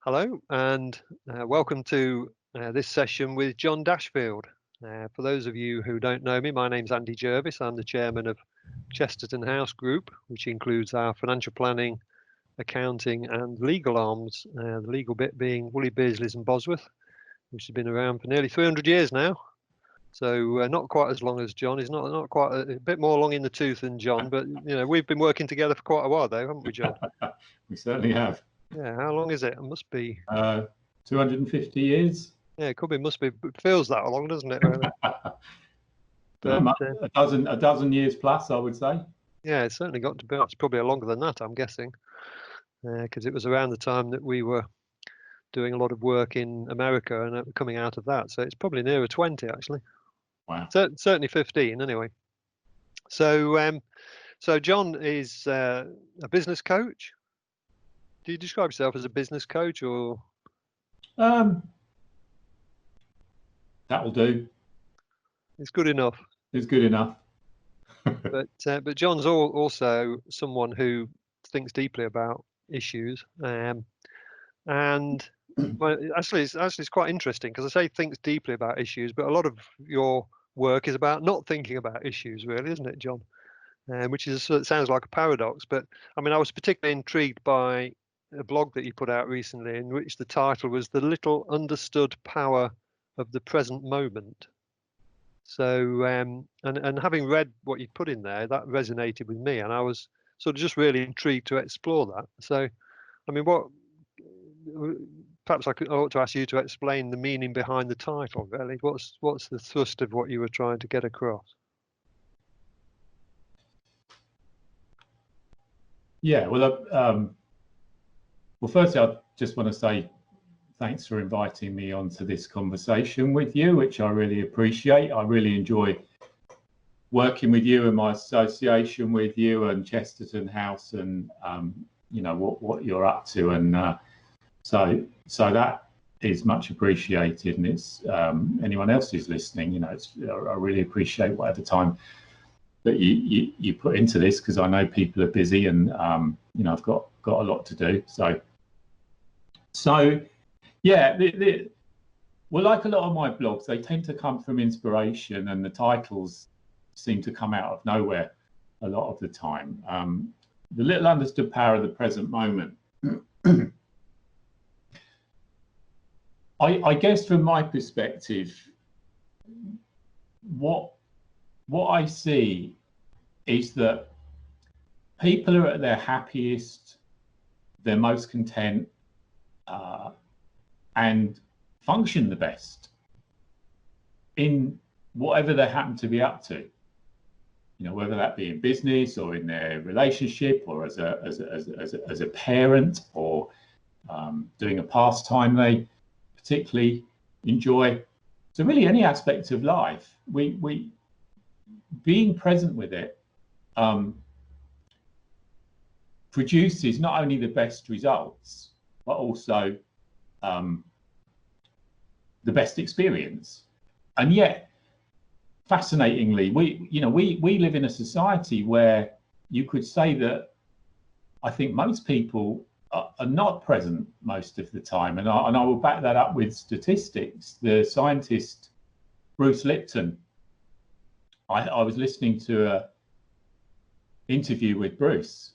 Hello, and welcome to this session with John Dashfield. For those of you who don't know me, my name's Andy Jervis. I'm the chairman of Chesterton House Group, which includes our financial planning, accounting, and legal arms. The legal bit being Woolley, Beardsley's, and Bosworth, which has been around for nearly 300 years now. So not quite as long as John. He's not quite a bit more long in the tooth than John, but we've been working together for quite a while, though, haven't we, John? We certainly have. Yeah. How long is it? It must be 250 years. Yeah, it could be, must be. It feels that long, doesn't it? Really? But, a dozen years plus, I would say. Yeah, it's certainly got to be. It's probably longer than that, I'm guessing, because it was around the time that we were doing a lot of work in America and coming out of that. So it's probably nearer 20, actually. Wow. Certainly 15, anyway. So, so John is a business coach. Do you describe yourself as a business coach, or? That'll do. It's good enough. It's good enough. But John's also someone who thinks deeply about issues, and well, actually it's quite interesting because I say thinks deeply about issues, but a lot of your work is about not thinking about issues, really, isn't it, John? Which it sounds like a paradox, but I mean, I was particularly intrigued by a blog that you put out recently, in which the title was "The Little Understood Power of the Present Moment." So, and having read what you put in there, that resonated with me, and I was sort of just really intrigued to explore that. So, I mean, perhaps I ought to ask you to explain the meaning behind the title. Really, what's the thrust of what you were trying to get across? Yeah. Well, firstly, I just want to say thanks for inviting me onto this conversation with you, which I really appreciate. I really enjoy working with you and my association with you and Chesterton House, and what you're up to, and so that is much appreciated. And it's anyone else who's listening, I really appreciate whatever time that you put into this, because I know people are busy, and I've got a lot to do. So. Yeah, well, like a lot of my blogs, they tend to come from inspiration, and the titles seem to come out of nowhere a lot of the time. The Little Understood Power of the Present Moment. I guess from my perspective, what I see is that people are at their happiest, they're most content, and function the best in whatever they happen to be up to, whether that be in business or in their relationship, or as a parent, or doing a pastime they particularly enjoy. So really, any aspect of life, we being present with it produces not only the best results, but also the best experience. And yet, fascinatingly, we live in a society where you could say that I think most people are not present most of the time, and I will back that up with statistics. The scientist Bruce Lipton, I was listening to an interview with Bruce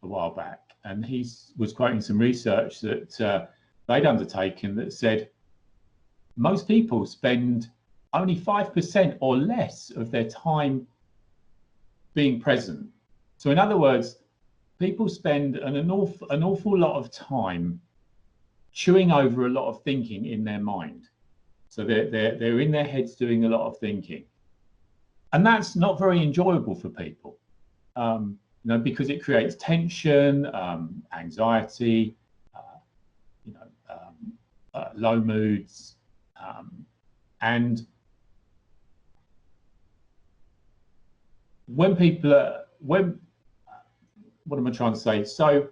a while back, and he was quoting some research that they'd undertaken that said most people spend only 5% or less of their time being present. So in other words, people spend an awful lot of time chewing over a lot of thinking in their mind. So they're in their heads doing a lot of thinking, and that's not very enjoyable for people, because it creates tension, anxiety, low moods, and what am I trying to say? So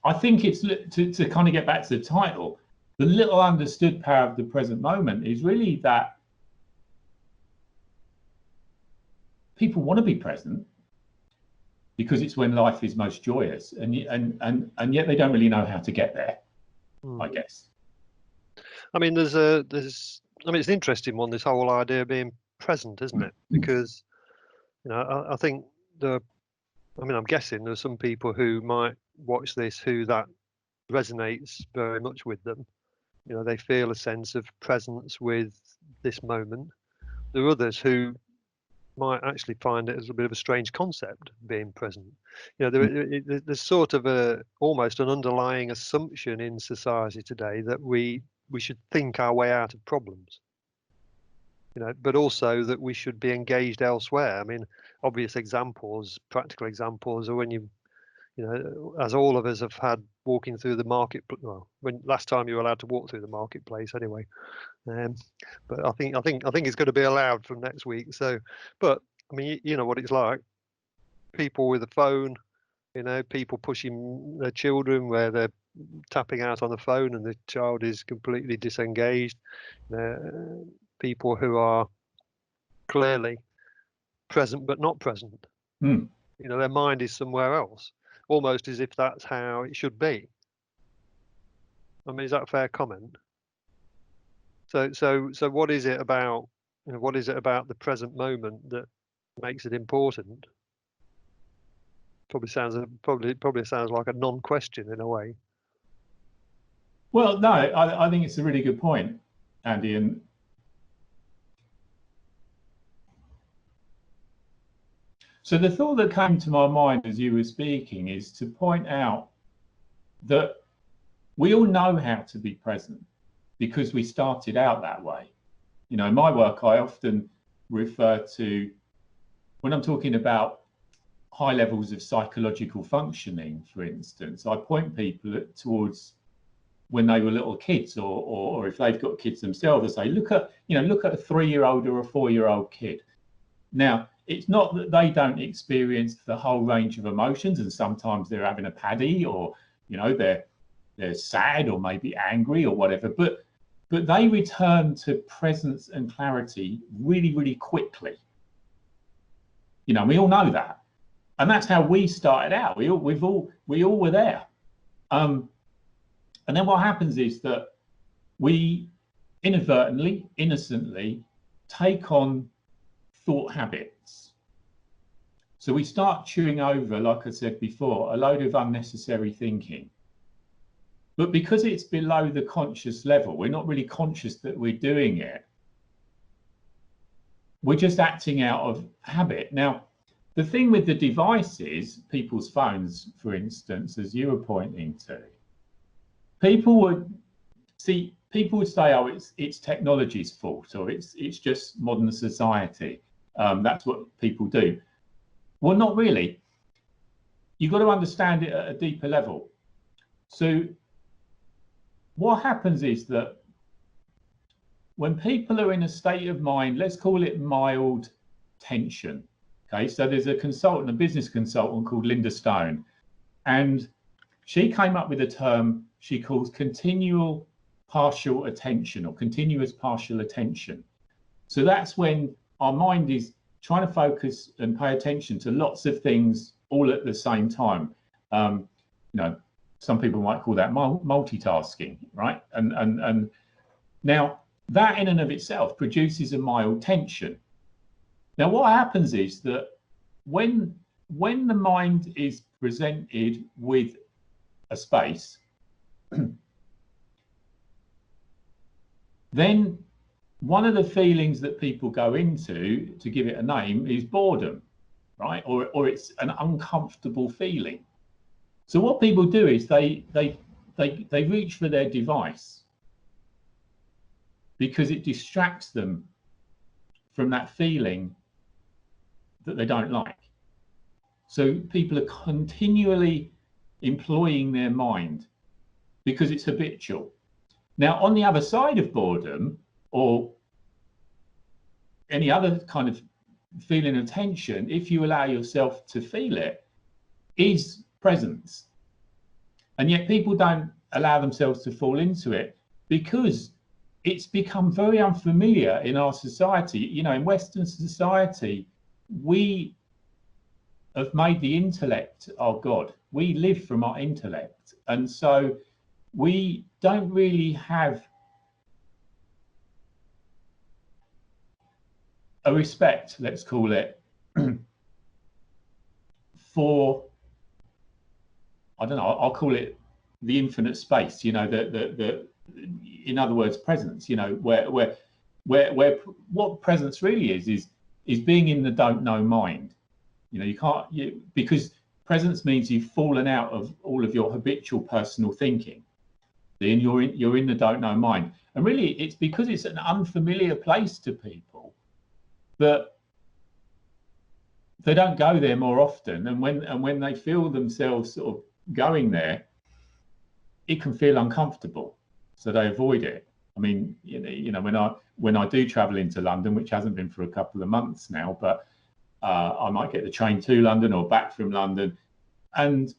I think it's to kind of get back to the title, the little understood power of the present moment is really that people want to be present because it's when life is most joyous, and yet they don't really know how to get there. I guess. I mean, there's I mean, it's an interesting one, this whole idea of being present, isn't it? Because, you know, I think I mean, I'm guessing there's some people who might watch this who that resonates very much with them. You know, they feel a sense of presence with this moment. There are others who might actually find it as a bit of a strange concept, being present. You know, there's sort of almost an underlying assumption in society today that we should think our way out of problems. You know, but also that we should be engaged elsewhere. I mean, obvious examples, practical examples, are when you know, as all of us have had walking through the market. Well, when last time you were allowed to walk through the marketplace, anyway. But I think it's going to be allowed from next week. So, but I mean, you know what it's like. People with a phone, you know, people pushing their children where they're tapping out on the phone and the child is completely disengaged. People who are clearly present but not present. Mm. You know, their mind is somewhere else, almost as if that's how it should be. I mean, is that a fair comment? So what is it about, you know, what is it about the present moment that makes it important? Probably sounds like a non-question in a way. Well, no, I think it's a really good point, Andy. And so the thought that came to my mind as you were speaking is to point out that we all know how to be present because we started out that way. You know, in my work, I often refer to, when I'm talking about high levels of psychological functioning, for instance, I point people towards when they were little kids, or if they've got kids themselves, I say, look at a 3-year-old or a 4-year-old kid. Now, it's not that they don't experience the whole range of emotions, and sometimes they're having a paddy, or you know, they're sad or maybe angry or whatever, but they return to presence and clarity really, really quickly. You know, we all know that, and that's how we started out. We all were there. And then what happens is that we inadvertently, innocently take on thought habits. So we start chewing over, like I said before, a load of unnecessary thinking. But because it's below the conscious level, we're not really conscious that we're doing it. We're just acting out of habit. Now, the thing with the devices, people's phones, for instance, as you were pointing to, people would say, "Oh, it's technology's fault, or it's just modern society." That's what people do. Well, not really. You've got to understand it at a deeper level. So what happens is that when people are in a state of mind, let's call it mild tension. Okay, so there's a business consultant called Linda Stone, and she came up with a term she calls continual partial attention, or continuous partial attention. So that's when our mind is trying to focus and pay attention to lots of things all at the same time. You know, some people might call that multitasking, right? And now that in and of itself produces a mild tension. Now, what happens is that when the mind is presented with a space, then one of the feelings that people go into, to give it a name, is boredom, right? Or it's an uncomfortable feeling. So what people do is they reach for their device because it distracts them from that feeling that they don't like. So people are continually employing their mind because it's habitual. Now, on the other side of boredom, or any other kind of feeling of tension, if you allow yourself to feel it, is presence. And yet people don't allow themselves to fall into it because it's become very unfamiliar in our society. You know, in Western society, we have made the intellect our God. We live from our intellect. And so we don't really have a respect, let's call it, for, I don't know, I'll call it the infinite space, you know, the in other words, presence, you know, where what presence really is being in the don't know mind. You know, you can't, because presence means you've fallen out of all of your habitual personal thinking. Then you're in the don't know mind. And really it's because it's an unfamiliar place to people that they don't go there more often. And when they feel themselves sort of going there, it can feel uncomfortable. So they avoid it. I mean, you know, when I do travel into London, which hasn't been for a couple of months now, but I might get the train to London or back from London, and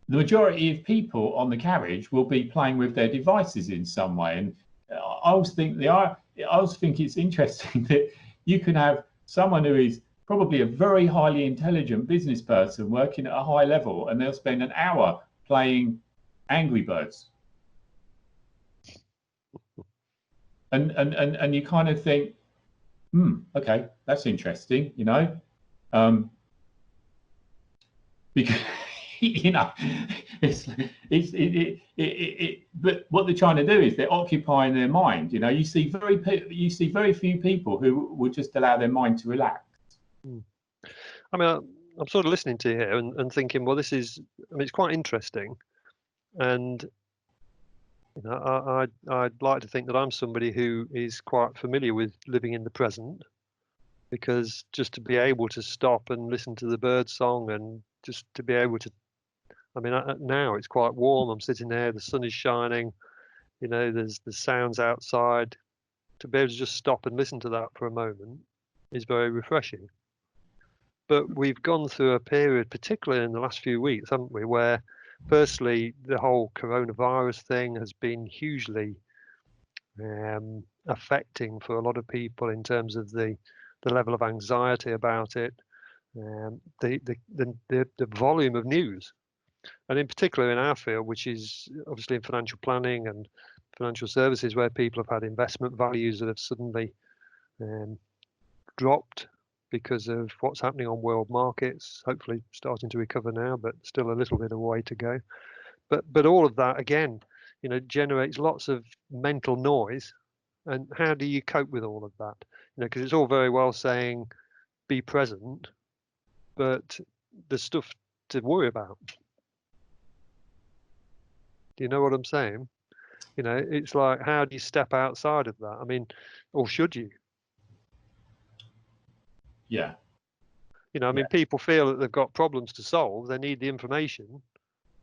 the majority of people on the carriage will be playing with their devices in some way. And I always think it's interesting that you can have someone who is probably a very highly intelligent business person working at a high level, and they'll spend an hour playing Angry Birds. And you kind of think, okay, that's interesting, you know, because you know, but what they're trying to do is they're occupying their mind. You know, you see very few people who will just allow their mind to relax. I mean, I'm sort of listening to you here and thinking, well, this is, I mean, it's quite interesting, and you know, I'd like to think that I'm somebody who is quite familiar with living in the present, because just to be able to stop and listen to the bird song, and just to be able to, I mean, now it's quite warm. I'm sitting there, the sun is shining, you know, there's the sounds outside. To be able to just stop and listen to that for a moment is very refreshing. But we've gone through a period, particularly in the last few weeks, haven't we, where firstly, the whole coronavirus thing has been hugely affecting for a lot of people in terms of the level of anxiety about it, the volume of news, and in particular in our field, which is obviously in financial planning and financial services, where people have had investment values that have suddenly dropped because of what's happening on world markets, hopefully starting to recover now, but still a little bit of way to go. But all of that, again, you know, generates lots of mental noise. And how do you cope with all of that? You know, because it's all very well saying be present, but there's stuff to worry about. Do you know what I'm saying? You know, it's like, how do you step outside of that? I mean, or should you? Yeah. You know, I mean, people feel that they've got problems to solve. They need the information,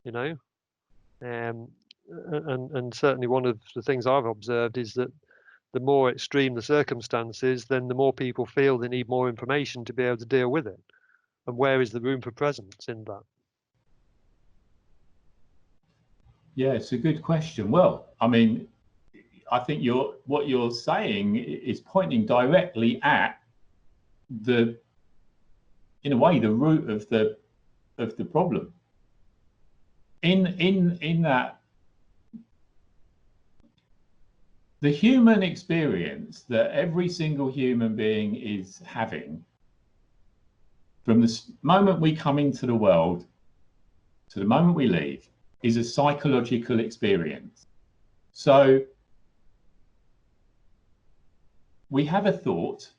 you know. And certainly one of the things I've observed is that the more extreme the circumstances, then the more people feel they need more information to be able to deal with it. And where is the room for presence in that? Yeah, it's a good question. Well, I mean, I think what you're saying is pointing directly at in a way, the root of the problem. In that, the human experience that every single human being is having from the moment we come into the world to the moment we leave is a psychological experience. So we have a thought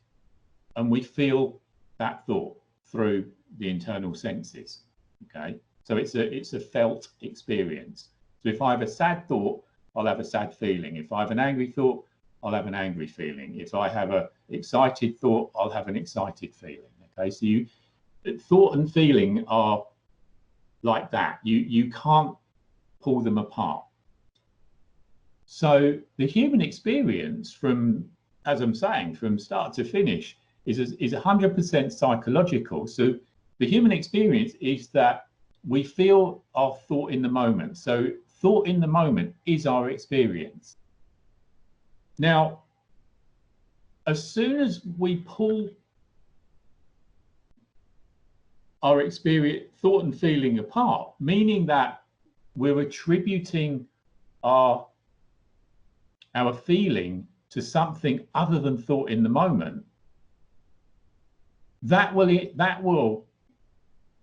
and we feel that thought through the internal senses. Okay, so it's a felt experience. So if I have a sad thought, I'll have a sad feeling. If I have an angry thought, I'll have an angry feeling. If I have an excited thought, I'll have an excited feeling. Okay, so thought and feeling are like that. You can't pull them apart. So the human experience, from, as I'm saying, from start to finish, is 100% psychological. So the human experience is that we feel our thought in the moment. So thought in the moment is our experience. Now, as soon as we pull our experience, thought and feeling apart, meaning that we're attributing our feeling to something other than thought in the moment, that will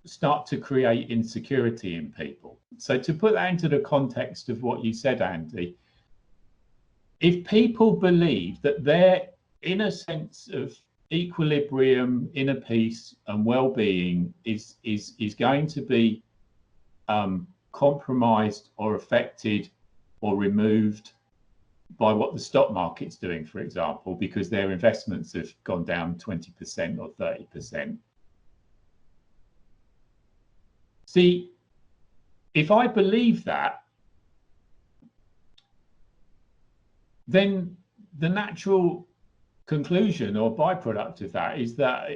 start to create insecurity in people. So to put that into the context of what you said, Andy, if people believe that their inner sense of equilibrium, inner peace and well-being is going to be compromised or affected or removed by what the stock market's doing, for example, because their investments have gone down 20% or 30%. See, if I believe that, then the natural conclusion or byproduct of that is that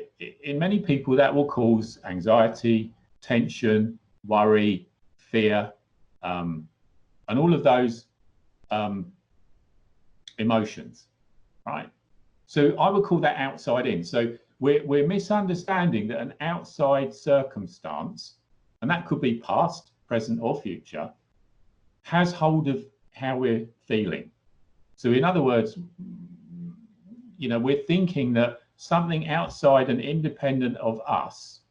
in many people that will cause anxiety, tension, worry, fear, and all of those emotions, right? So I would call that outside in. So we're misunderstanding that an outside circumstance, and that could be past, present or future, has hold of how we're feeling. So in other words, you know, we're thinking that something outside and independent of us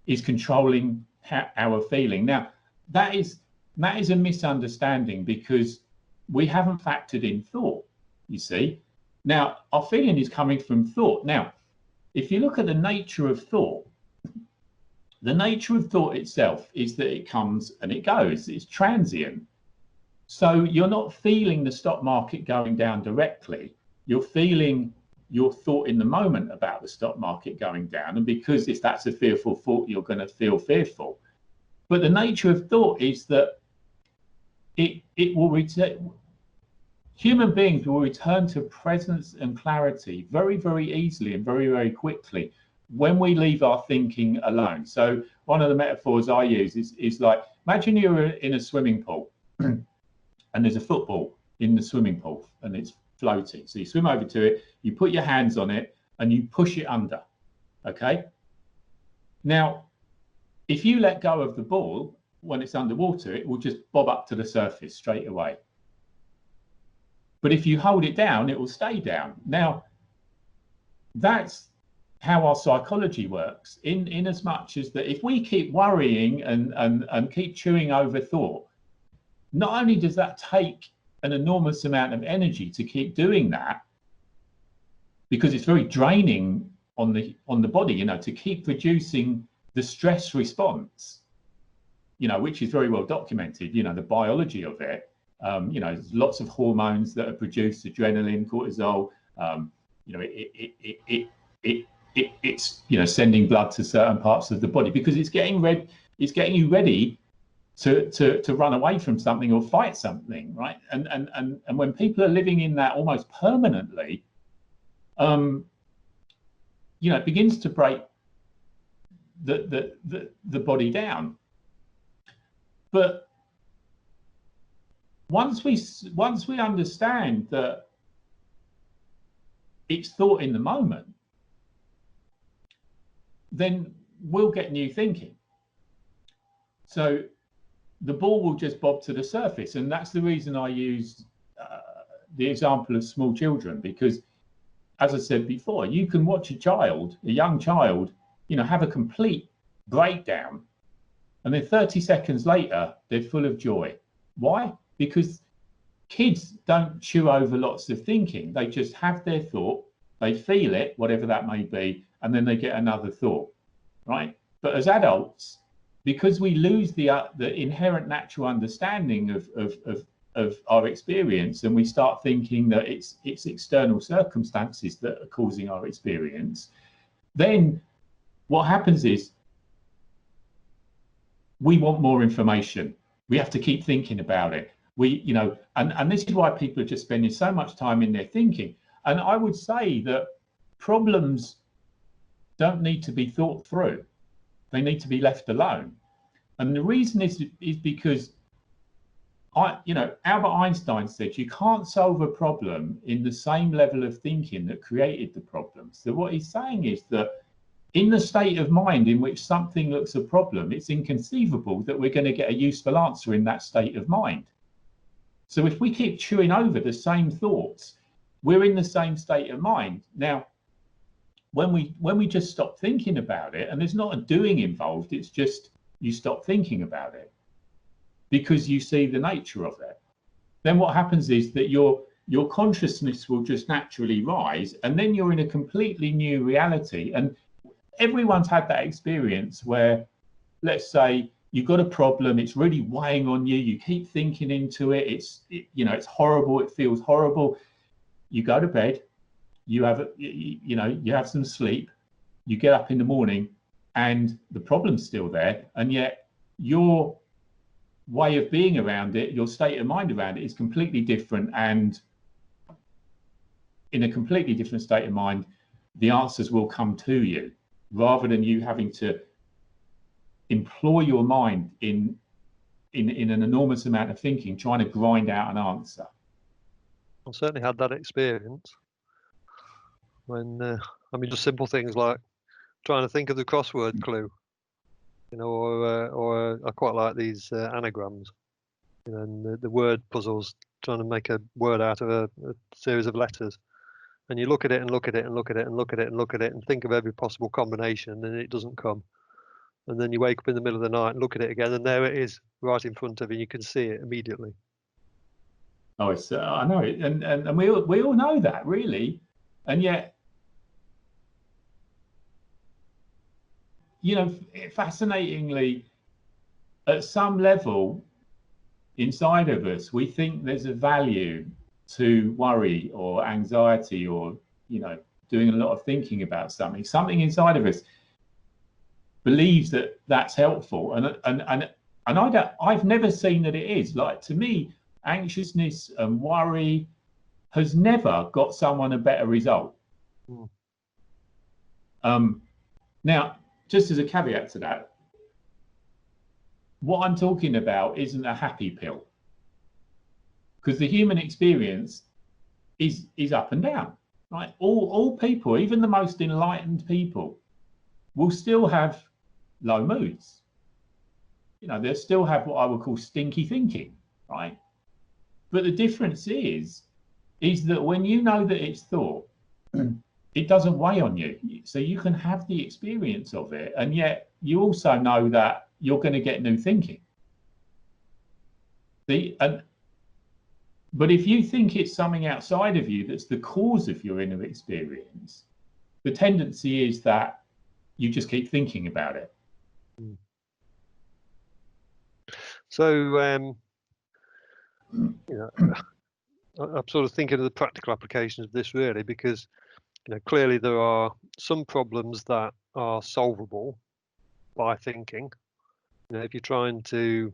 is controlling our feeling. Now, that is a misunderstanding because we haven't factored in thought, you see. Now, our feeling is coming from thought. Now, if you look at the nature of thought, the nature of thought itself is that it comes and it goes. It's transient. So you're not feeling the stock market going down directly. You're feeling your thought in the moment about the stock market going down. And because if that's a fearful thought, you're going to feel fearful. But the nature of thought is that it will return. Human beings will return to presence and clarity very, very easily and very, very quickly when we leave our thinking alone. So one of the metaphors I use is like, imagine you're in a swimming pool and there's a football in the swimming pool and it's floating. So you swim over to it, you put your hands on it and you push it under, okay? Now, if you let go of the ball when it's underwater, it will just bob up to the surface straight away. But if you hold it down, it will stay down. Now, that's how our psychology works, in as much as that if we keep worrying and keep chewing over thought, not only does that take an enormous amount of energy to keep doing that, because it's very draining on the body, you know, to keep producing the stress response, you know, which is very well documented, you know, the biology of it. You know, there's lots of hormones that are produced, adrenaline, cortisol. You know, it's you know, sending blood to certain parts of the body because it's getting you ready to run away from something or fight something, right? And when people are living in that almost permanently, you know, it begins to break the body down. But once we understand that it's thought in the moment, then we'll get new thinking. So the ball will just bob to the surface, and that's the reason I use the example of small children, because, as I said before, you can watch a young child, you know, have a complete breakdown, and then 30 seconds later they're full of joy. Why? Because kids don't chew over lots of thinking. They just have their thought, they feel it, whatever that may be, and then they get another thought, right? But as adults, because we lose the inherent natural understanding of our experience, and we start thinking that it's external circumstances that are causing our experience, then what happens is we want more information. We have to keep thinking about it. You know, and this is why people are just spending so much time in their thinking. And I would say that problems don't need to be thought through. They need to be left alone. And the reason is because you know, Albert Einstein said you can't solve a problem in the same level of thinking that created the problem. So what he's saying is that in the state of mind in which something looks a problem, it's inconceivable that we're going to get a useful answer in that state of mind. So if we keep chewing over the same thoughts, we're in the same state of mind. Now, when we just stop thinking about it, and there's not a doing involved, it's just you stop thinking about it because you see the nature of it. Then what happens is that your consciousness will just naturally rise, and then you're in a completely new reality. And everyone's had that experience where, let's say, you've got a problem, it's really weighing on you, you keep thinking into it, it's horrible, it feels horrible. You go to bed, you have some sleep, you get up in the morning, and the problem's still there, and yet your way of being around it, your state of mind around it, is completely different. And in a completely different state of mind, the answers will come to you, rather than you having to employ your mind in an enormous amount of thinking, trying to grind out an answer. I've certainly had that experience when, I mean, just simple things like trying to think of the crossword clue, or I quite like these anagrams, and the word puzzles, trying to make a word out of a series of letters. And you look at it and look at it and look at it and look at it and look at it and think of every possible combination, and it doesn't come. And then you wake up in the middle of the night and look at it again, and there it is, right in front of you. You can see it immediately. Oh, it's I know it, and we all know that, really, and yet, fascinatingly, at some level inside of us, we think there's a value to worry or anxiety, or doing a lot of thinking about something. Something inside of us believes that that's helpful, and I've never seen that it is. Like, to me, anxiousness and worry has never got someone a better result. Now, just as a caveat to that, what I'm talking about isn't a happy pill, because the human experience is up and down, right? All people, even the most enlightened people, will still have low moods. They'll still have what I would call stinky thinking, right? But the difference is that when you know that it's thought, it doesn't weigh on you. So you can have the experience of it, and yet you also know that you're going to get new thinking. But if you think it's something outside of you that's the cause of your inner experience, the tendency is that you just keep thinking about it. So, I'm sort of thinking of the practical applications of this, really, because clearly there are some problems that are solvable by thinking. If you're trying to,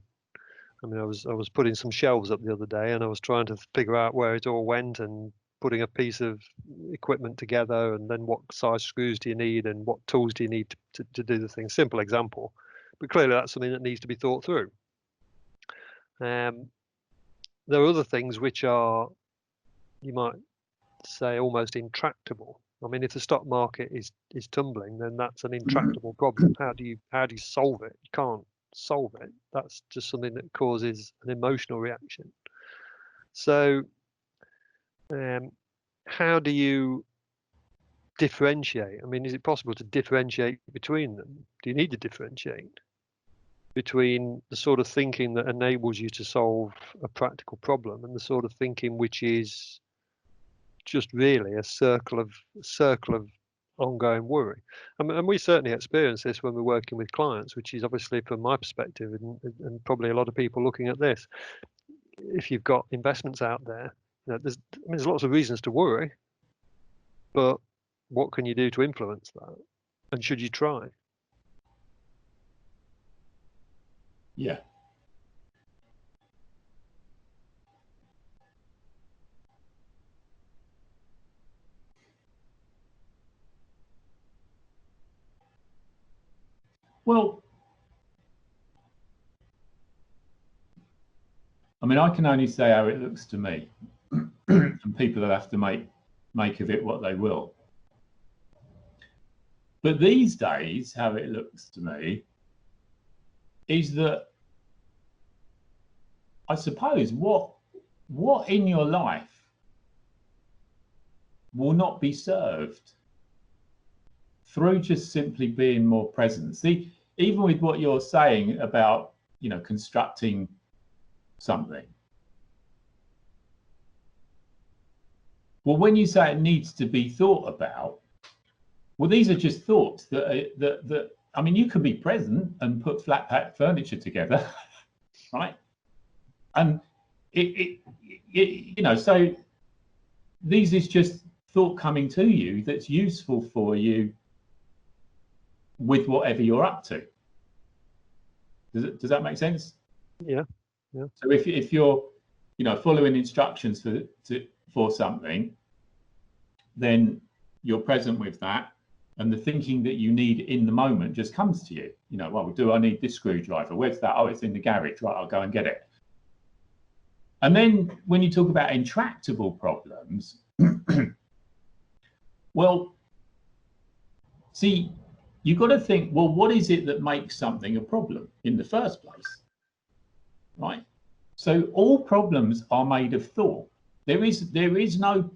I was putting some shelves up the other day, and I was trying to figure out where it all went, and putting a piece of equipment together, and then what size screws do you need, and what tools do you need to do the thing. Simple example, but clearly that's something that needs to be thought through. There are other things which are, you might say, almost intractable. I mean, if the stock market is tumbling, then that's an intractable problem. How do you solve it? You can't solve it. That's just something that causes an emotional reaction. So, how do you differentiate? I mean, is it possible to differentiate between them? Do you need to differentiate between the sort of thinking that enables you to solve a practical problem and the sort of thinking which is just really a circle of ongoing worry? And we certainly experience this when we're working with clients, which is obviously, from my perspective, and probably a lot of people looking at this, if you've got investments out there, there's lots of reasons to worry, but what can you do to influence that? And should you try? Yeah. Well, I mean, I can only say how it looks to me, and people will have to make of it what they will. But these days, how it looks to me is that, I suppose, what in your life will not be served through just simply being more present. See, even with what you're saying about, you know, constructing something. Well, when you say it needs to be thought about, well, these are just thoughts that I mean, you can be present and put flat pack furniture together, right? And it you know, so these is just thought coming to you that's useful for you with whatever you're up to. Does that make sense? Yeah. Yeah. So if you're, you know, following instructions for something, then you're present with that, and the thinking that you need in the moment just comes to you. You know, well, do I need this screwdriver? Where's that? Oh, it's in the garage. Right, I'll go and get it. And then when you talk about intractable problems, well, see, you've got to think, well, what is it that makes something a problem in the first place? Right? So all problems are made of thought. There is no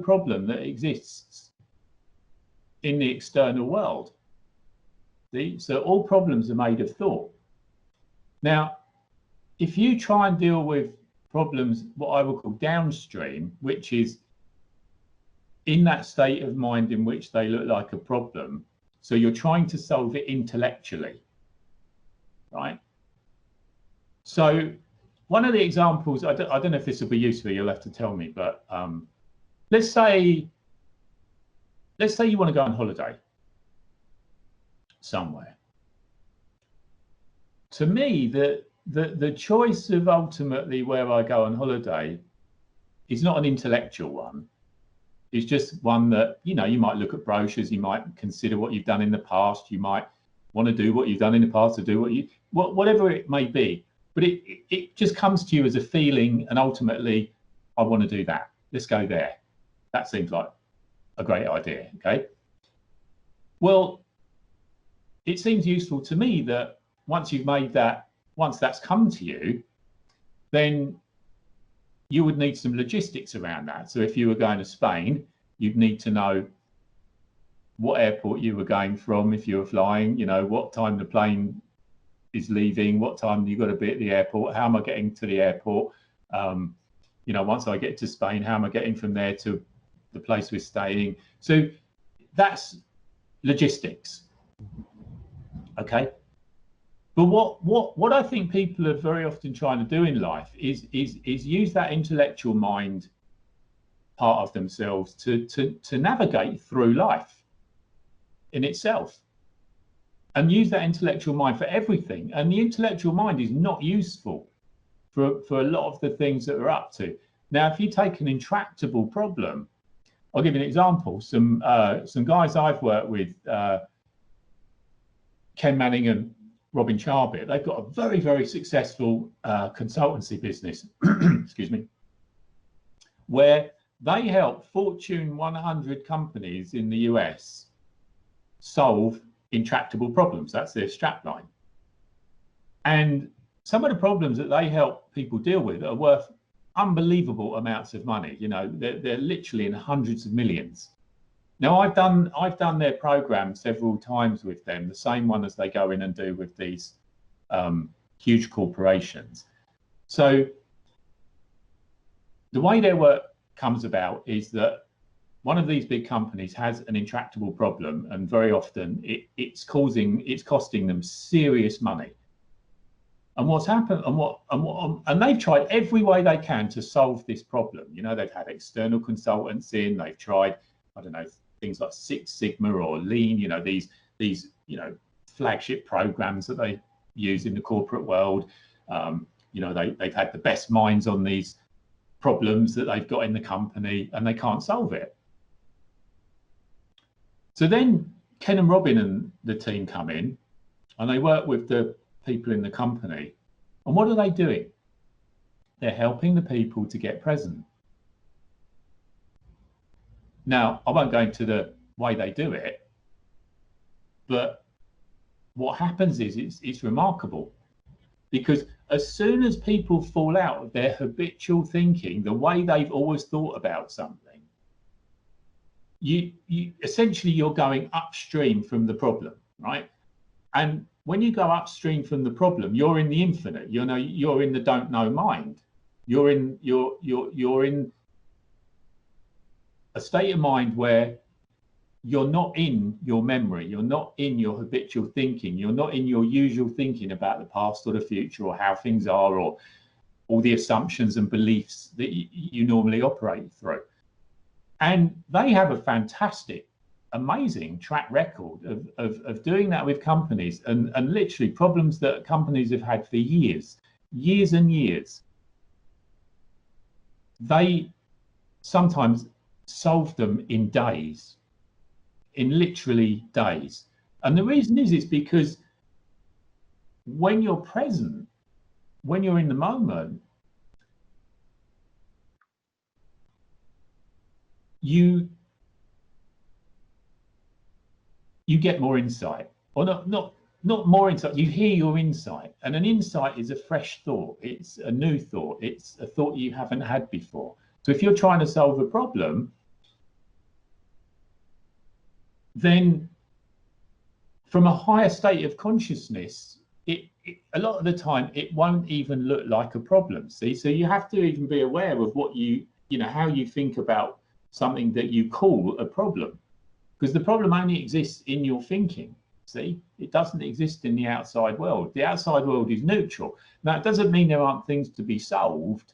problem that exists in the external world. See? So all problems are made of thought. Now, if you try and deal with problems, what I would call downstream, which is in that state of mind in which they look like a problem, so you're trying to solve it intellectually, right? So one of the examples, I don't know if this will be useful, you'll have to tell me, but let's say you want to go on holiday somewhere. To me, the choice of ultimately where I go on holiday is not an intellectual one. It's just one that, you know, you might look at brochures, you might consider what you've done in the past, you might want to do what you've done in the past, to do whatever it may be. But it just comes to you as a feeling, and ultimately, I want to do that. Let's go there. That seems like a great idea, okay? Well, it seems useful to me that once you've made that, once that's come to you, then you would need some logistics around that. So if you were going to Spain, you'd need to know what airport you were going from if you were flying, you know, what time the plane is leaving, what time you've got to be at the airport, how am I getting to the airport? You know, once I get to Spain, how am I getting from there to the place we're staying? So that's logistics, okay? But what I think people are very often trying to do in life is use that intellectual mind part of themselves to navigate through life in itself, and use that intellectual mind for everything. And the intellectual mind is not useful for a lot of the things that we're up to. Now, if you take an intractable problem, I'll give you an example. Some guys I've worked with, Ken Manning and Robin Charbit, they've got a very, very successful consultancy business, excuse me, where they help Fortune 100 companies in the US solve intractable problems. That's their strapline. And some of the problems that they help people deal with are worth unbelievable amounts of money. You know, they're literally in hundreds of millions. Now, I've done their program several times with them, the same one as they go in and do with these huge corporations. So the way their work comes about is that one of these big companies has an intractable problem, and very often it's costing them serious money. And what's happened, and they've tried every way they can to solve this problem. You know, they've had external consultants in, they've tried, I don't know, things like Six Sigma or Lean, you know, these you know, flagship programs that they use in the corporate world. You know, they've had the best minds on these problems that they've got in the company, and they can't solve it. So then Ken and Robin and the team come in, and they work with the people in the company. And what are they doing? They're helping the people to get present. Now, I won't go into the way they do it, But what happens is it's remarkable, because as soon as people fall out of their habitual thinking, the way they've always thought about something, you essentially you're going upstream from the problem, right? And when you go upstream from the problem, you're in the infinite. You're in the don't know mind. You're in a state of mind where you're not in your memory, you're not in your habitual thinking, you're not in your usual thinking about the past or the future or how things are, or all the assumptions and beliefs that you normally operate through. And they have a fantastic, amazing track record of doing that with companies, and literally problems that companies have had for years and years. They sometimes solve them in days, in literally days. And the reason is because when you're present, when you're in the moment, you get more insight, or not more insight, you hear your insight. And an insight is a fresh thought, it's a new thought, it's a thought you haven't had before. So if you're trying to solve a problem, then from a higher state of consciousness, a lot of the time it won't even look like a problem. See, so you have to even be aware of what how you think about something that you call a problem, because the problem only exists in your thinking. See, it doesn't exist in the outside world. The outside world is neutral. Now, it doesn't mean there aren't things to be solved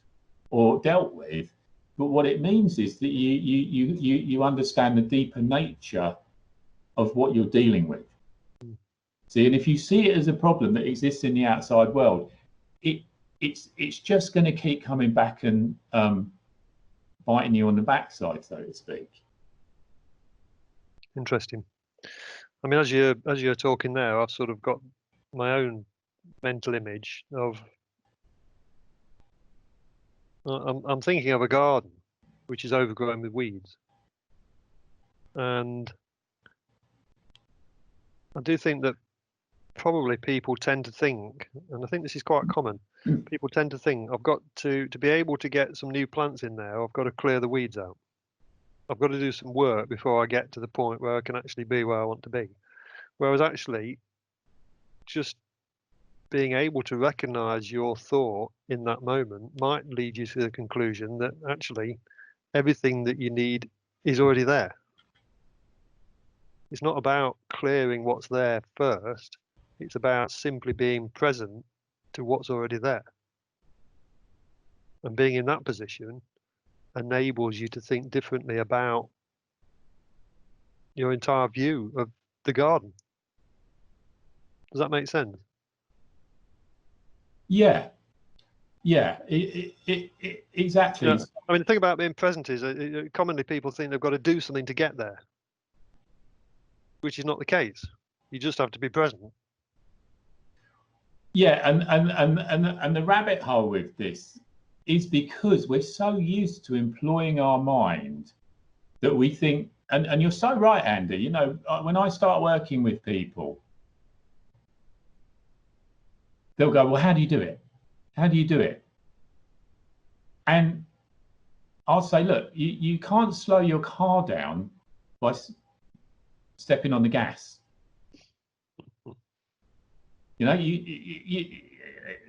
or dealt with, but what it means is that you understand the deeper nature of what you're dealing with. See, and if you see it as a problem that exists in the outside world, it's just going to keep coming back and biting you on the backside, so to speak. Interesting. I mean, as you're talking now, I've sort of got my own mental image of I'm thinking of a garden which is overgrown with weeds, and I do think that probably people tend to think, and I think this is quite common, people tend to think, I've got to be able to get some new plants in there, I've got to clear the weeds out. I've got to do some work before I get to the point where I can actually be where I want to be. Whereas actually, just being able to recognize your thought in that moment might lead you to the conclusion that actually everything that you need is already there. It's not about clearing what's there first. It's about simply being present to what's already there. And being in that position enables you to think differently about your entire view of the garden. Does that make sense? Yeah, exactly. Yeah. I mean, the thing about being present is commonly people think they've got to do something to get there, which is not the case. You just have to be present. Yeah, and the rabbit hole with this is because we're so used to employing our mind that we think, and you're so right, Andy, when I start working with people, they'll go, well, how do you do it? How do you do it? And I'll say, look, you can't slow your car down by stepping on the gas.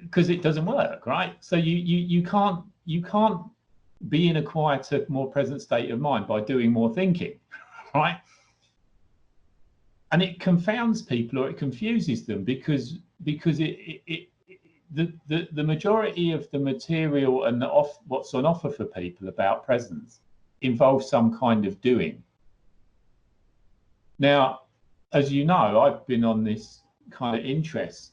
Because it doesn't work, right? So you can't be in a quieter, more present state of mind by doing more thinking, right? And it confounds people, or it confuses them, because the majority of the material and what's on offer for people about presence involves some kind of doing. Now, as you know, I've been on this kind of interest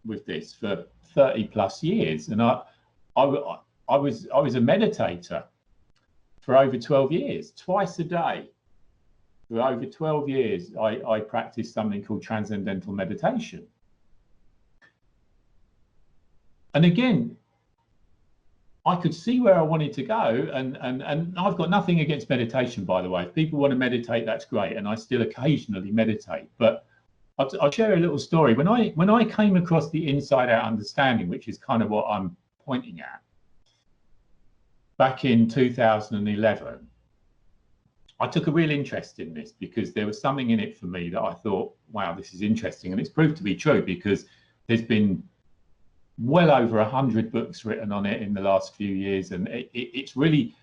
with this for 30 plus years, and I was a meditator for over 12 years, twice a day. For over 12 years, I practiced something called transcendental meditation. And again, I could see where I wanted to go, and I've got nothing against meditation, by the way. If people want to meditate, that's great, and I still occasionally meditate. But I'll share a little story. When I came across the inside out understanding, which is kind of what I'm pointing at, back in 2011, I took a real interest in this because there was something in it for me that I thought, wow, this is interesting. And it's proved to be true because there's been well over 100 books written on it in the last few years. And it's really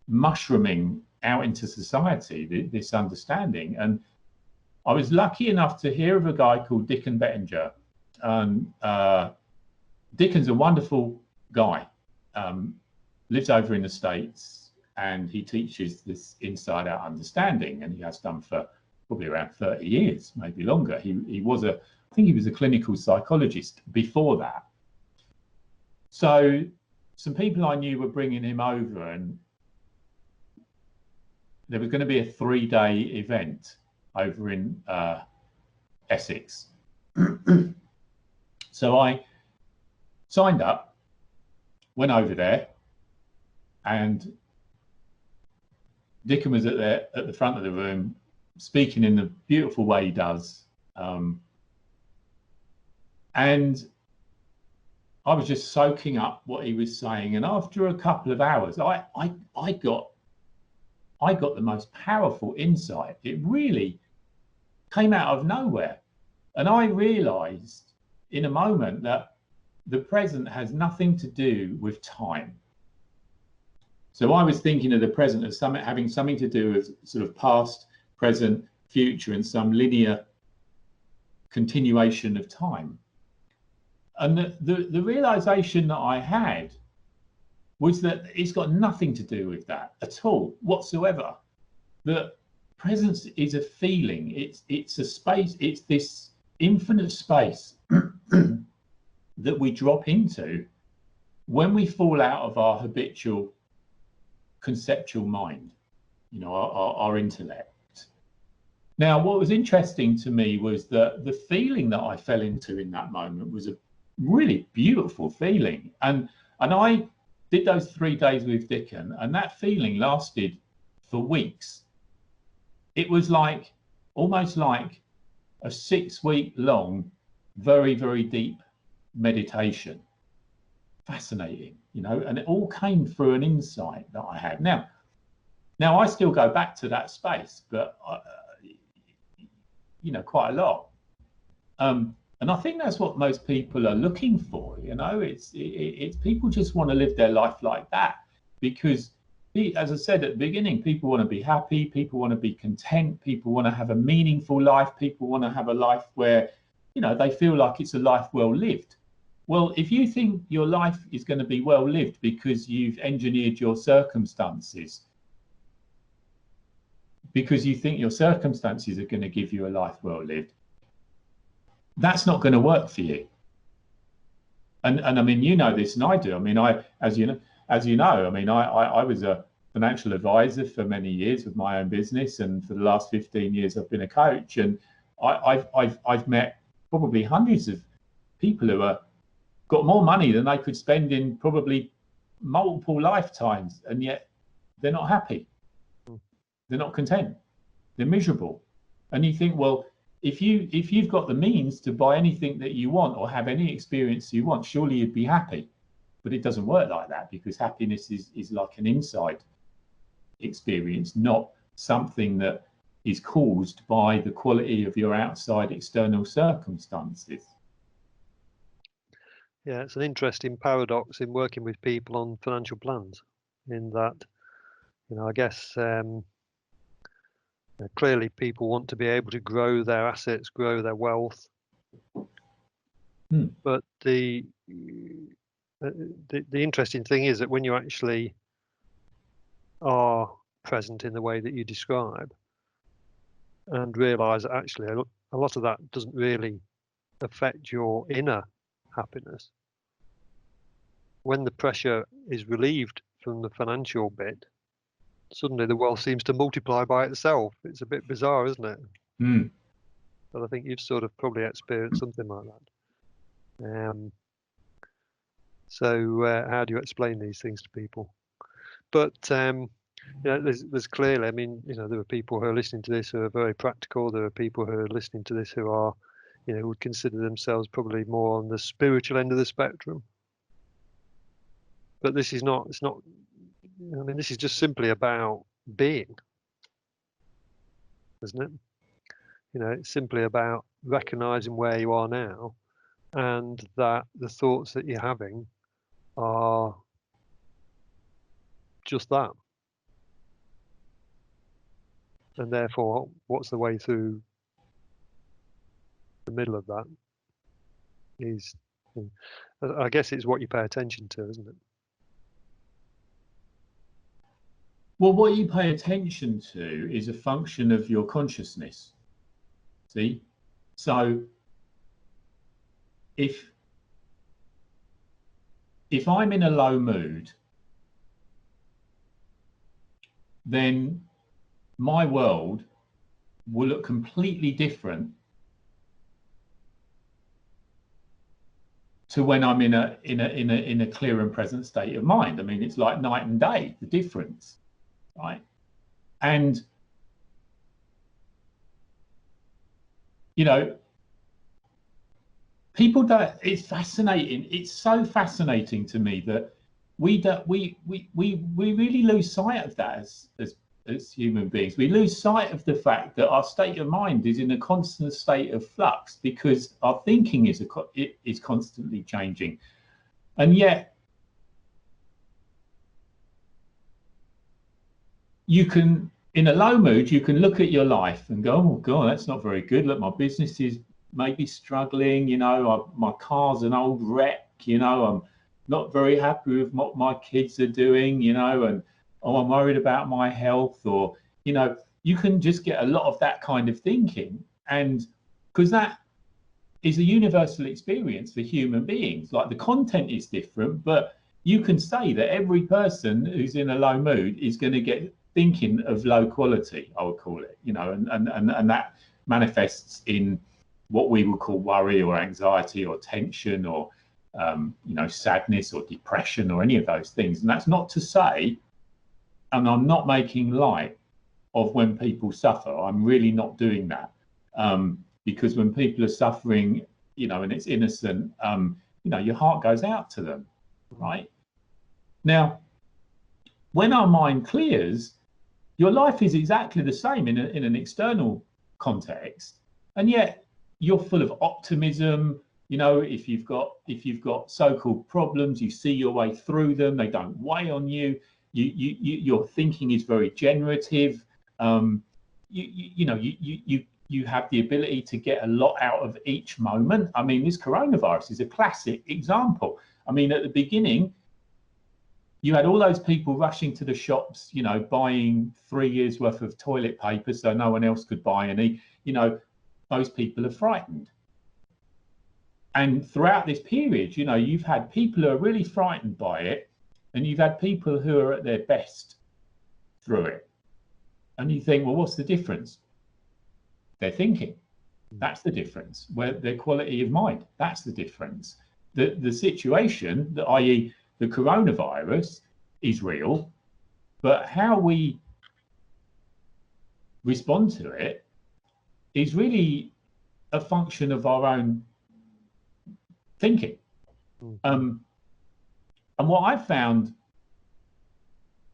mushrooming out into society, this understanding. And I was lucky enough to hear of a guy called Dickon Bettinger. Dickon's a wonderful guy, lives over in the States, and he teaches this inside out understanding, and he has done for probably around 30 years, maybe longer. I think he was a clinical psychologist before that. So some people I knew were bringing him over, and there was going to be a 3-day event over in Essex. So I signed up, went over there, and Dickon was at the front of the room, speaking in the beautiful way he does. And I was just soaking up what he was saying. And after a couple of hours, I got the most powerful insight. It really came out of nowhere. And I realized in a moment that the present has nothing to do with time. So I was thinking of the present as having something to do with sort of past, present, future, and some linear continuation of time. And the realization that I had was that it's got nothing to do with that at all, whatsoever. The presence is a feeling. It's a space. It's this infinite space that we drop into when we fall out of our habitual conceptual mind, our intellect. Now, what was interesting to me was that the feeling that I fell into in that moment was a really beautiful feeling. And I did those 3 days with Dickon, and that feeling lasted for weeks. It was almost like a 6-week long, very, very deep meditation. Fascinating, and it all came through an insight that I had. Now I still go back to that space, but quite a lot. And I think that's what most people are looking for. It's people just want to live their life like that because, as I said at the beginning, people want to be happy, people want to be content, people want to have a meaningful life, people want to have a life where, they feel like it's a life well lived. Well, if you think your life is going to be well lived because you've engineered your circumstances, because you think your circumstances are going to give you a life well lived, that's not going to work for you. And I mean, this, and I do. I mean, as you know, I mean, I was a financial advisor for many years with my own business, and for the last 15 years, I've been a coach, and I've met probably hundreds of people who are got more money than they could spend in probably multiple lifetimes, and yet they're not happy. They're not content. They're miserable. And you think, well, if you've got the means to buy anything that you want or have any experience you want, surely you'd be happy. But it doesn't work like that, because happiness is like an inside experience, not something that is caused by the quality of your outside external circumstances. Yeah, it's an interesting paradox in working with people on financial plans, in that, I guess clearly people want to be able to grow their assets, grow their wealth. But the interesting thing is that when you actually are present in the way that you describe and realize that actually a lot of that doesn't really affect your inner happiness, when the pressure is relieved from the financial bit, suddenly the wealth seems to multiply by itself. It's a bit bizarre, isn't it? But I think you've sort of probably experienced something like that. So how do you explain these things to people? But there's clearly, I mean, there are people who are listening to this who are very practical. There are people who are listening to this who are would consider themselves probably more on the spiritual end of the spectrum. But this is not, it's not, I mean, this is just simply about being, isn't it? It's simply about recognizing where you are now, and that the thoughts that you're having are just that. And therefore, what's the way through the middle of that is, I guess it's what you pay attention to, isn't it? Well, what you pay attention to is a function of your consciousness. See? So if I'm in a low mood, then my world will look completely different to when I'm in a clear and present state of mind. I mean, it's like night and day, the difference, right? And people don't. It's fascinating. It's so fascinating to me that we really lose sight of that as human beings. We lose sight of the fact that our state of mind is in a constant state of flux because our thinking is constantly changing, and yet you can, in a low mood, you can look at your life and go, oh God, that's not very good. Look, my business is maybe struggling, my car's an old wreck, I'm not very happy with what my kids are doing, and I'm worried about my health, or, you can just get a lot of that kind of thinking. And because that is a universal experience for human beings, like the content is different, but you can say that every person who's in a low mood is going to get thinking of low quality, I would call it, and that manifests in what we would call worry or anxiety or tension or sadness or depression or any of those things. And that's not to say, and I'm not making light of when people suffer. I'm really not doing that, because when people are suffering, and it's innocent, your heart goes out to them, right? Now, when our mind clears, your life is exactly the same in an external context, and yet you're full of optimism. If you've got so-called problems, you see your way through them. They don't weigh on you. Your thinking is very generative. You have the ability to get a lot out of each moment. I mean, this coronavirus is a classic example. I mean, at the beginning, you had all those people rushing to the shops, buying 3 years worth of toilet paper so no one else could buy any. Those people are frightened. And throughout this period, you've had people who are really frightened by it, and you've had people who are at their best through it. And you think, well, what's the difference? They're thinking. That's the difference. Where their quality of mind, that's the difference. The situation, i.e., the coronavirus, is real, but how we respond to it is really a function of our own thinking. And what I've found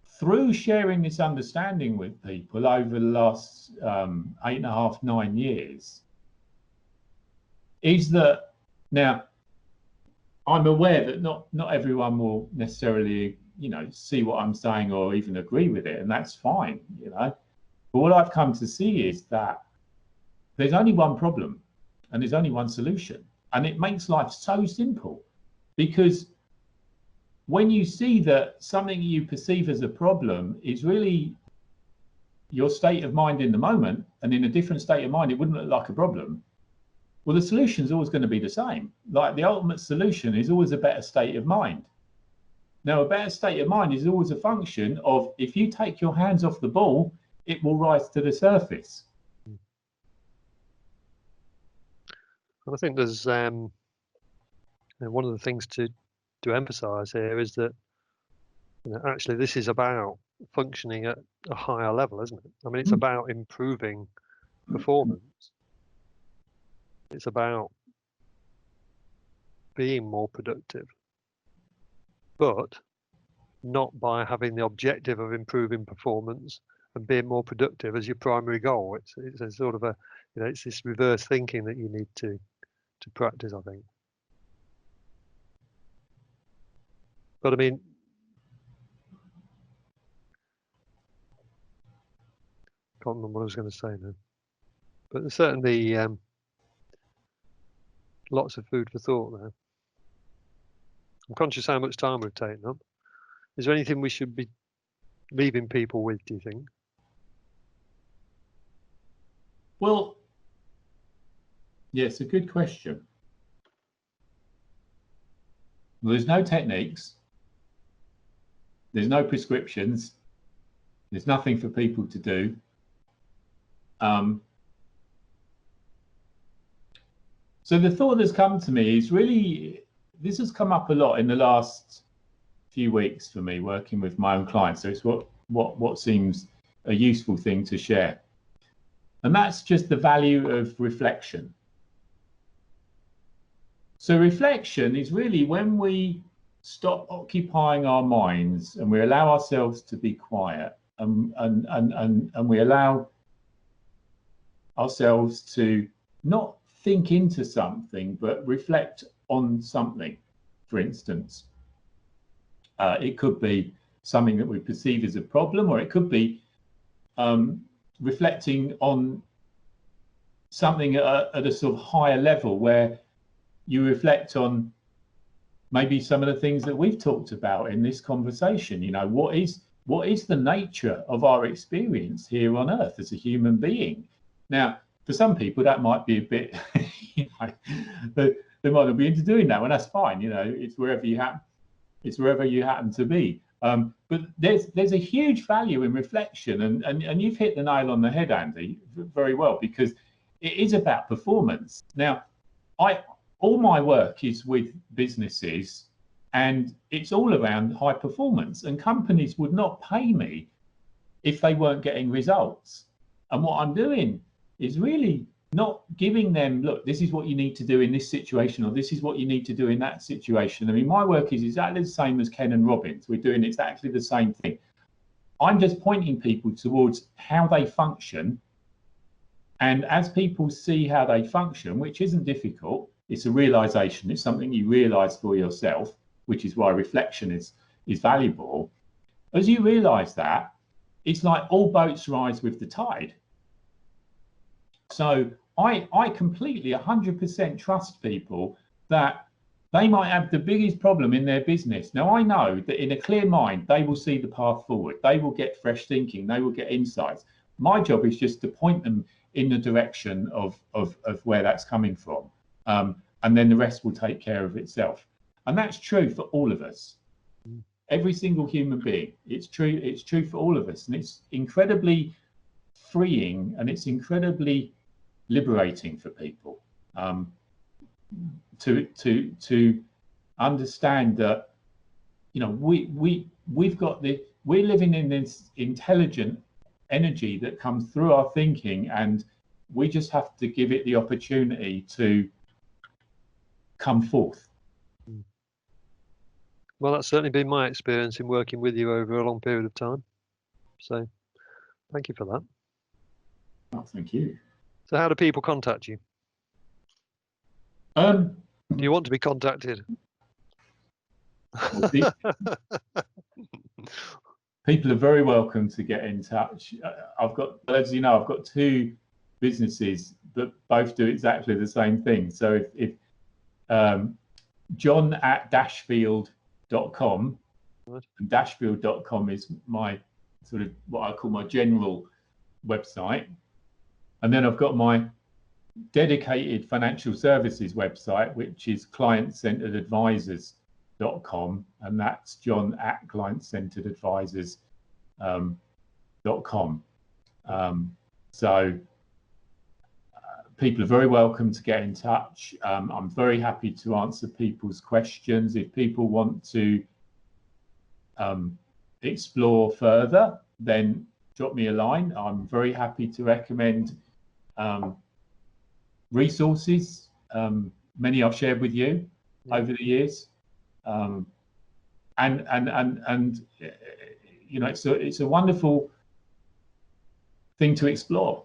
through sharing this understanding with people over the last 8.5, 9 years is that, now, I'm aware that not everyone will necessarily, see what I'm saying or even agree with it, and that's fine, But what I've come to see is that there's only one problem and there's only one solution, and it makes life so simple, because when you see that something you perceive as a problem is really your state of mind in the moment, and in a different state of mind, it wouldn't look like a problem. Well, the solution is always going to be the same. Like, the ultimate solution is always a better state of mind. Now, a better state of mind is always a function of, if you take your hands off the ball, it will rise to the surface. And I think there's one of the things to emphasize here is that actually this is about functioning at a higher level, isn't it? I mean, it's about improving performance. It's about being more productive, but not by having the objective of improving performance and being more productive as your primary goal. It's a sort of a, it's this reverse thinking that you need to practice, I think. But I mean, can't remember what I was going to say now. But there's certainly lots of food for thought there. I'm conscious how much time we've taken up. Is there anything we should be leaving people with, do you think? Well, yeah, it's a good question. Well, there's no techniques. There's no prescriptions. There's nothing for people to do. So the thought that's come to me is really, this has come up a lot in the last few weeks for me working with my own clients. So it's what seems a useful thing to share. And that's just the value of reflection. So reflection is really when we stop occupying our minds and we allow ourselves to be quiet and we allow ourselves to not think into something, but reflect on something. For instance, it could be something that we perceive as a problem, or it could be reflecting on something at a sort of higher level where you reflect on maybe some of the things that we've talked about in this conversation. What is the nature of our experience here on Earth as a human being? Now, for some people, that might be a bit, they might not be into doing that, and that's fine. It's wherever you happen to be. But there's a huge value in reflection, and you've hit the nail on the head, Andy, very well, because it is about performance. Now, all my work is with businesses, and it's all around high performance, and companies would not pay me if they weren't getting results. And what I'm doing is really not giving them, look, this is what you need to do in this situation, or this is what you need to do in that situation. I mean, my work is exactly the same as Ken and Robin's. We're doing exactly the same thing. I'm just pointing people towards how they function. And as people see how they function, which isn't difficult, it's a realization, it's something you realize for yourself, which is why reflection is valuable. As you realize that, it's like all boats rise with the tide. So I completely 100% trust people that they might have the biggest problem in their business. Now, I know that in a clear mind, they will see the path forward. They will get fresh thinking. They will get insights. My job is just to point them in the direction of where that's coming from. And then the rest will take care of itself. And that's true for all of us. Every single human being. It's true for all of us. And it's incredibly freeing, and it's incredibly liberating for people to understand that we're living in this intelligent energy that comes through our thinking, and we just have to give it the opportunity to come forth. Well, that's certainly been my experience in working with you over a long period of time. So thank you for that. Oh, thank you. So how do people contact you? Do you want to be contacted? People are very welcome to get in touch. As you know, I've got two businesses that both do exactly the same thing. So if John at Dashfield.com, and Dashfield.com is my sort of what I call my general website. And then I've got my dedicated financial services website, which is client-centeredadvisors.com, and that's John at client-centeredadvisors.com. So people are very welcome to get in touch. I'm very happy to answer people's questions. If people want to explore further, then drop me a line. I'm very happy to recommend resources. Many I've shared with you over the years, and you know, it's a wonderful thing to explore.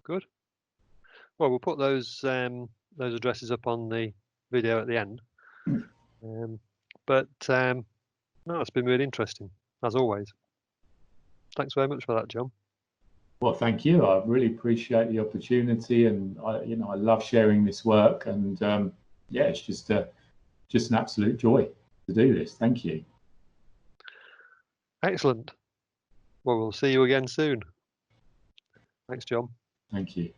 Good. Well, we'll put those addresses up on the video at the end. No, it's been really interesting as always. Thanks very much for that, John. Well, thank you. I really appreciate the opportunity, and I love sharing this work. And yeah, it's just an absolute joy to do this. Thank you. Excellent. Well, we'll see you again soon. Thanks, John. Thank you.